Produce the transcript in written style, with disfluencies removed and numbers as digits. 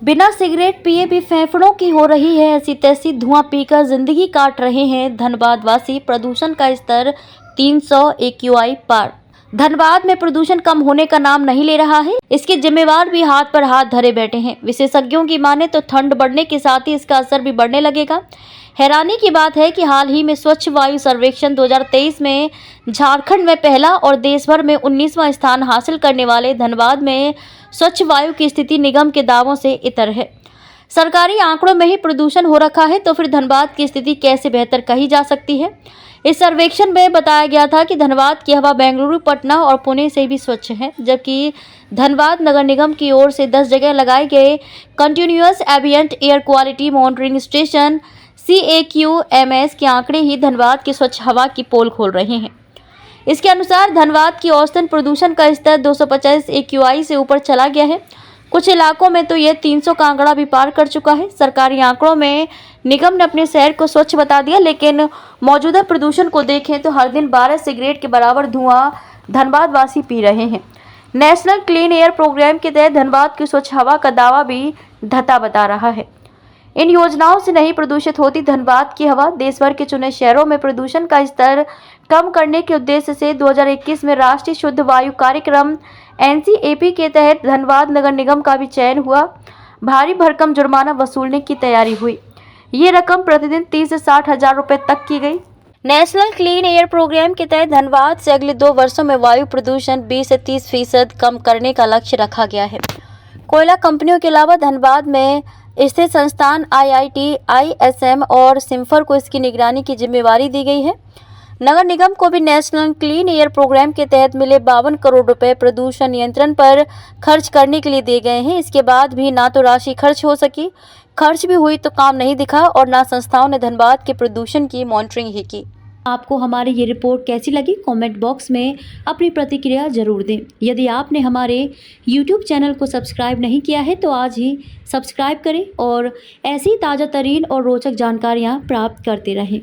बिना सिगरेट पिए भी फेफड़ों की हो रही है ऐसी तैसी, धुआं पीकर जिंदगी काट रहे हैं धनबाद वासी। प्रदूषण का स्तर 300 AQI पार। धनबाद में प्रदूषण कम होने का नाम नहीं ले रहा है। इसके जिम्मेवार भी हाथ पर हाथ धरे बैठे हैं। विशेषज्ञों की माने तो ठंड बढ़ने के साथ ही इसका असर भी बढ़ने लगेगा। हैरानी की बात है कि हाल ही में स्वच्छ वायु सर्वेक्षण 2023 में झारखंड में पहला और देश भर में 19वां स्थान हासिल करने वाले धनबाद में स्वच्छ वायु की स्थिति निगम के दावों से इतर है। सरकारी आंकड़ों में ही प्रदूषण हो रखा है तो फिर धनबाद की स्थिति कैसे बेहतर कही जा सकती है। इस सर्वेक्षण में बताया गया था कि धनबाद की हवा बेंगलुरु, पटना और पुणे से भी स्वच्छ है, जबकि धनबाद नगर निगम की ओर से 10 जगह लगाए गए continuous ambient air quality monitoring station CAQMS के आंकड़े ही धनबाद की स्वच्छ हवा की पोल खोल रहे हैं। इसके अनुसार धनबाद की औसतन प्रदूषण का स्तर 250 AQI से ऊपर चला गया है। कुछ इलाकों में तो यह 300 का आंकड़ा भी पार कर चुका है। सरकारी आंकड़ों में निगम ने अपने शहर को स्वच्छ बता दिया, लेकिन मौजूदा प्रदूषण को देखें तो हर दिन 12 सिगरेट के बराबर धुआं धनबाद वासी पी रहे हैं। नेशनल क्लीन एयर प्रोग्राम के तहत धनबाद की स्वच्छ हवा का दावा भी धता बता रहा है। इन योजनाओं से नहीं प्रदूषित होती धनबाद की हवा। देश भर के चुने शहरों में प्रदूषण का स्तर कम करने के उद्देश्य से 2021 में राष्ट्रीय शुद्ध वायु कार्यक्रम NCAP के तहत धनबाद नगर निगम का भी चयन हुआ। भारी भरकम जुर्माना वसूलने की तैयारी हुई। ये रकम प्रतिदिन 30 से 60 हजार रुपए तक की गई। नेशनल क्लीन एयर प्रोग्राम के तहत धनबाद से अगले 2 वर्षों में वायु प्रदूषण 20 से 30% कम करने का लक्ष्य रखा गया है। कोयला कंपनियों के अलावा धनबाद में स्थित संस्थान IIT, ISM और सिम्फर को इसकी निगरानी की जिम्मेवारी दी गई है। नगर निगम को भी नेशनल क्लीन एयर प्रोग्राम के तहत मिले 52 करोड़ रुपए प्रदूषण नियंत्रण पर खर्च करने के लिए दिए गए हैं। इसके बाद भी ना तो राशि खर्च हो सकी, खर्च भी हुई तो काम नहीं दिखा और ना संस्थाओं ने धनबाद के प्रदूषण की मॉनिटरिंग ही की। आपको हमारी ये रिपोर्ट कैसी लगी, कमेंट बॉक्स में अपनी प्रतिक्रिया जरूर दें। यदि आपने हमारे YouTube चैनल को सब्सक्राइब नहीं किया है तो आज ही सब्सक्राइब करें और ऐसी ताज़ा तरीन और रोचक जानकारियाँ प्राप्त करते रहें।